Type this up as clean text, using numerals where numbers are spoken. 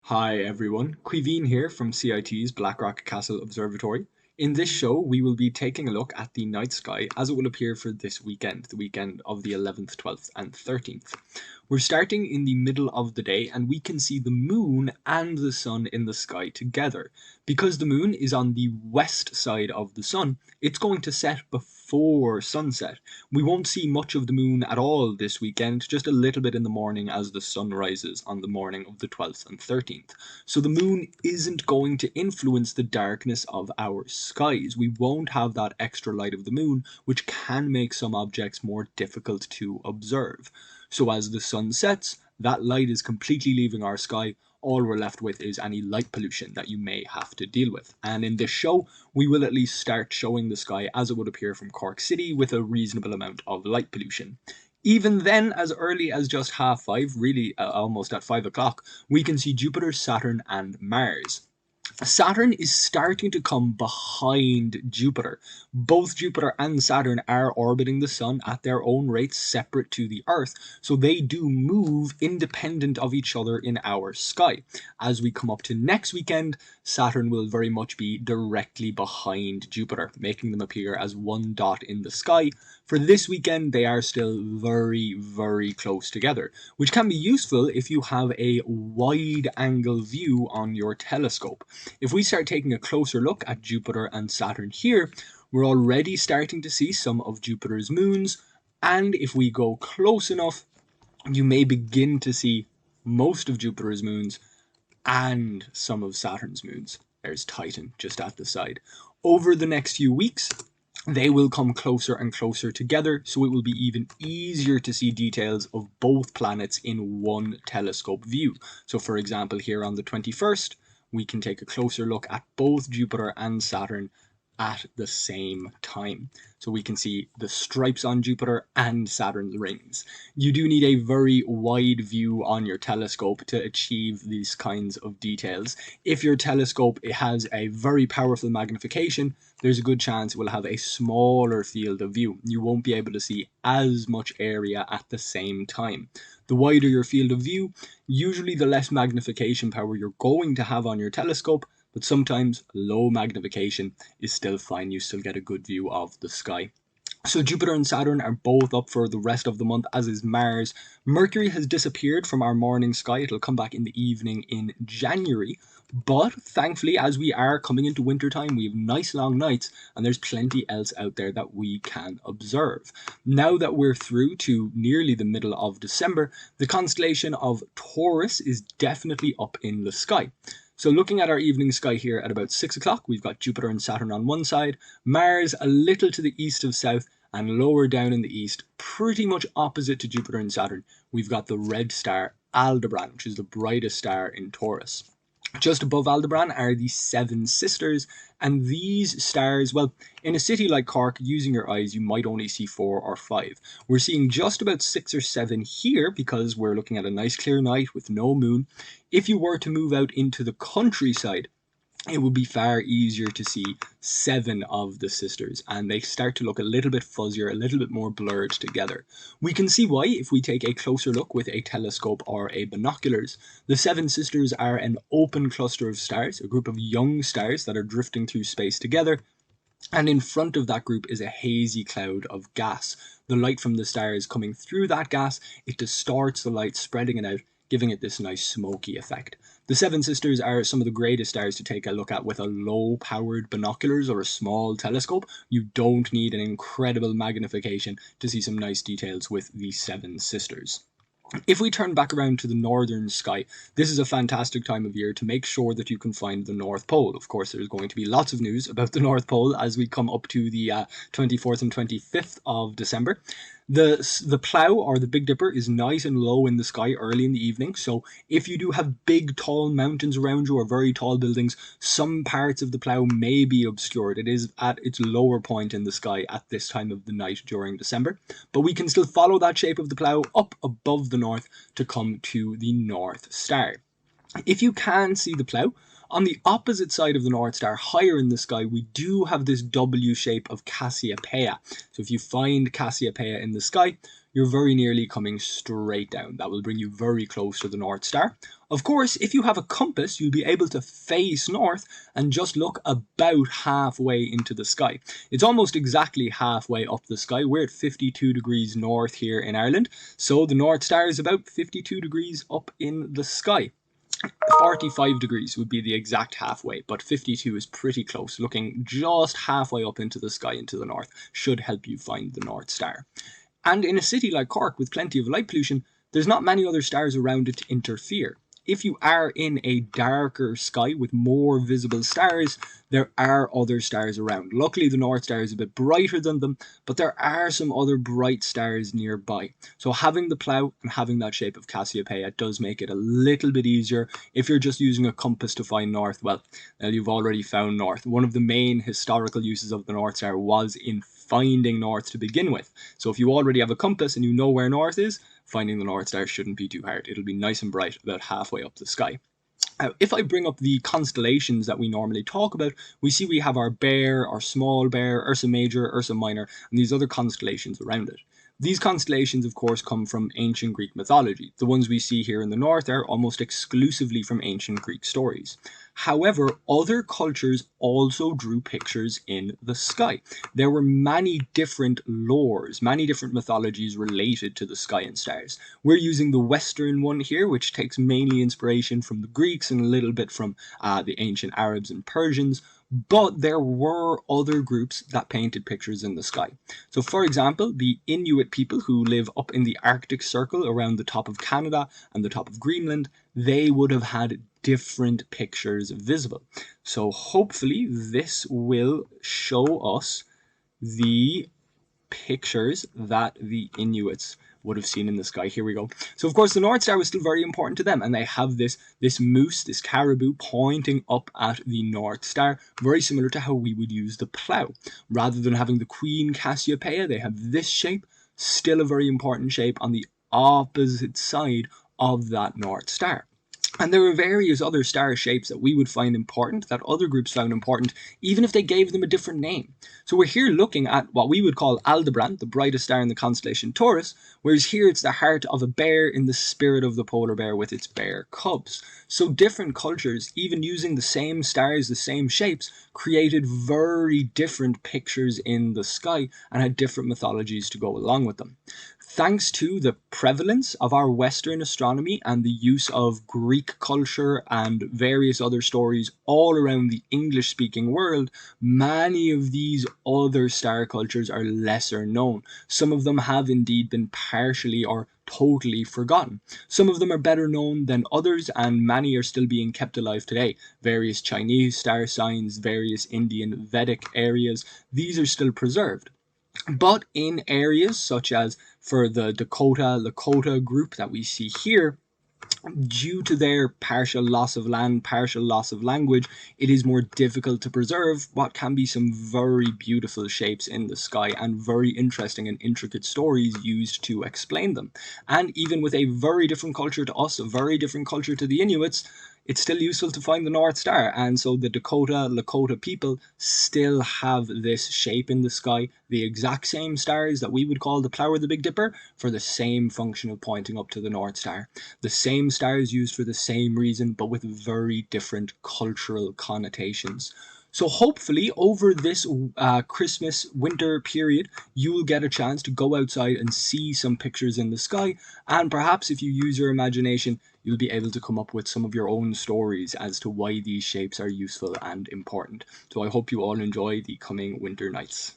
Hi everyone, Caoimhin here from CIT's Blackrock Castle Observatory. In this show, we will be taking a look at the night sky as it will appear for this weekend, the weekend of the 11th, 12th and 13th. We're starting in the middle of the day and we can see the moon and the sun in the sky together. Because the moon is on the west side of the sun, it's going to set before sunset. We won't see much of the moon at all this weekend, just a little bit in the morning as the sun rises on the morning of the 12th and 13th. So the moon isn't going to influence the darkness of our skies. We won't have that extra light of the moon, which can make some objects more difficult to observe. So as the sun sets, that light is completely leaving our sky. All we're left with is any light pollution that you may have to deal with. And in this show, we will at least start showing the sky as it would appear from Cork City with a reasonable amount of light pollution. Even then, as early as just 5:30, really almost at 5 o'clock, we can see Jupiter, Saturn and Mars. Saturn is starting to come behind Jupiter. Both Jupiter and Saturn are orbiting the Sun at their own rates separate to the Earth, so they do move independent of each other in our sky. As we come up to next weekend, Saturn will very much be directly behind Jupiter, making them appear as one dot in the sky. For this weekend, they are still very, very close together, which can be useful if you have a wide-angle view on your telescope. If we start taking a closer look at Jupiter and Saturn here, we're already starting to see some of Jupiter's moons, and if we go close enough, you may begin to see most of Jupiter's moons and some of Saturn's moons. There's Titan just at the side. Over the next few weeks, they will come closer and closer together, so it will be even easier to see details of both planets in one telescope view. So for example, here on the 21st, we can take a closer look at both Jupiter and Saturn at the same time. So we can see the stripes on Jupiter and Saturn's rings. You do need a very wide view on your telescope to achieve these kinds of details. If your telescope has a very powerful magnification, there's a good chance it will have a smaller field of view. You won't be able to see as much area at the same time. The wider your field of view, usually the less magnification power you're going to have on your telescope, but sometimes low magnification is still fine. You still get a good view of the sky. So Jupiter and Saturn are both up for the rest of the month, as is Mars. Mercury has disappeared from our morning sky. It'll come back in the evening in January. But thankfully, as we are coming into wintertime, we have nice long nights and there's plenty else out there that we can observe. Now that we're through to nearly the middle of December, the constellation of Taurus is definitely up in the sky. So looking at our evening sky here at about 6 o'clock, we've got Jupiter and Saturn on one side, Mars a little to the east of south, and lower down in the east, pretty much opposite to Jupiter and Saturn, we've got the red star Aldebaran, which is the brightest star in Taurus. Just above Aldebaran are the Seven Sisters, and these stars, well, in a city like Cork, using your eyes, you might only see 4 or 5. We're seeing just about 6 or 7 here because we're looking at a nice clear night with no moon. If you were to move out into the countryside, it would be far easier to see 7 of the sisters, and they start to look a little bit fuzzier, a little bit more blurred together. We can see why if we take a closer look with a telescope or a binoculars. The 7 sisters are an open cluster of stars, a group of young stars that are drifting through space together, and in front of that group is a hazy cloud of gas. The light from the stars coming through that gas, it distorts the light, spreading it out, giving it this nice smoky effect. The Seven Sisters are some of the greatest stars to take a look at with a low-powered binoculars or a small telescope. You don't need an incredible magnification to see some nice details with the Seven Sisters. If we turn back around to the northern sky, this is a fantastic time of year to make sure that you can find the North Pole. Of course, there's going to be lots of news about the North Pole as we come up to the 24th and 25th of December. The plough or the Big Dipper is nice and low in the sky early in the evening, so if you do have big tall mountains around you or very tall buildings, some parts of the plough may be obscured. It is at its lower point in the sky at this time of the night during December, but we can still follow that shape of the plough up above the north to come to the North Star. If you can see the plough, On the opposite side of the North Star, higher in the sky, we do have this W shape of Cassiopeia. So if you find Cassiopeia in the sky, you're very nearly coming straight down. That will bring you very close to the North Star. Of course, if you have a compass, you'll be able to face north and just look about halfway into the sky. It's almost exactly halfway up the sky. We're at 52 degrees north here in Ireland, so the North Star is about 52 degrees up in the sky. 45 degrees would be the exact halfway, but 52 is pretty close. Looking just halfway up into the sky into the north should help you find the North Star. And in a city like Cork with plenty of light pollution, there's not many other stars around it to interfere. If you are in a darker sky with more visible stars, there are other stars around. Luckily, the North Star is a bit brighter than them, but there are some other bright stars nearby. So having the plough and having that shape of Cassiopeia does make it a little bit easier. If you're just using a compass to find north, well, you've already found north. One of the main historical uses of the North Star was in finding north to begin with. So if you already have a compass and you know where north is, finding the North Star shouldn't be too hard. It'll be nice and bright about halfway up the sky. Now, if I bring up the constellations that we normally talk about, we see we have our Bear, our Small Bear, Ursa Major, Ursa Minor, and these other constellations around it. These constellations, of course, come from ancient Greek mythology. The ones we see here in the north are almost exclusively from ancient Greek stories. However, other cultures also drew pictures in the sky. There were many different lores, many different mythologies related to the sky and stars. We're using the Western one here, which takes mainly inspiration from the Greeks and a little bit from the ancient Arabs and Persians. But there were other groups that painted pictures in the sky. So for example, the Inuit people who live up in the Arctic Circle around the top of Canada and the top of Greenland, they would have had different pictures visible. So hopefully this will show us the pictures that the Inuits would have seen in the sky. Here we go. So of course the North Star was still very important to them, and they have this moose, this caribou pointing up at the North Star, very similar to how we would use the plough. Rather than having the Queen Cassiopeia, they have this shape, still a very important shape on the opposite side of that North Star. And there were various other star shapes that we would find important, that other groups found important, even if they gave them a different name. So we're here looking at what we would call Aldebaran, the brightest star in the constellation Taurus, whereas here it's the heart of a bear in the spirit of the polar bear with its bear cubs. So different cultures, even using the same stars, the same shapes, created very different pictures in the sky and had different mythologies to go along with them. Thanks to the prevalence of our Western astronomy and the use of Greek culture and various other stories all around the English-speaking world, many of these other star cultures are lesser known. Some of them have indeed been partially or totally forgotten. Some of them are better known than others, and many are still being kept alive today. Various Chinese star signs, various Indian Vedic areas, these are still preserved. But in areas such as for the Dakota Lakota group that we see here, due to their partial loss of land, partial loss of language, it is more difficult to preserve what can be some very beautiful shapes in the sky and very interesting and intricate stories used to explain them. And even with a very different culture to us, a very different culture to the Inuits, it's still useful to find the North Star. And so the Dakota Lakota people still have this shape in the sky, the exact same stars that we would call the Plough or the Big Dipper, for the same function of pointing up to the North Star. The same stars used for the same reason, but with very different cultural connotations. So hopefully over this Christmas winter period, you will get a chance to go outside and see some pictures in the sky, and perhaps if you use your imagination, you'll be able to come up with some of your own stories as to why these shapes are useful and important. So I hope you all enjoy the coming winter nights.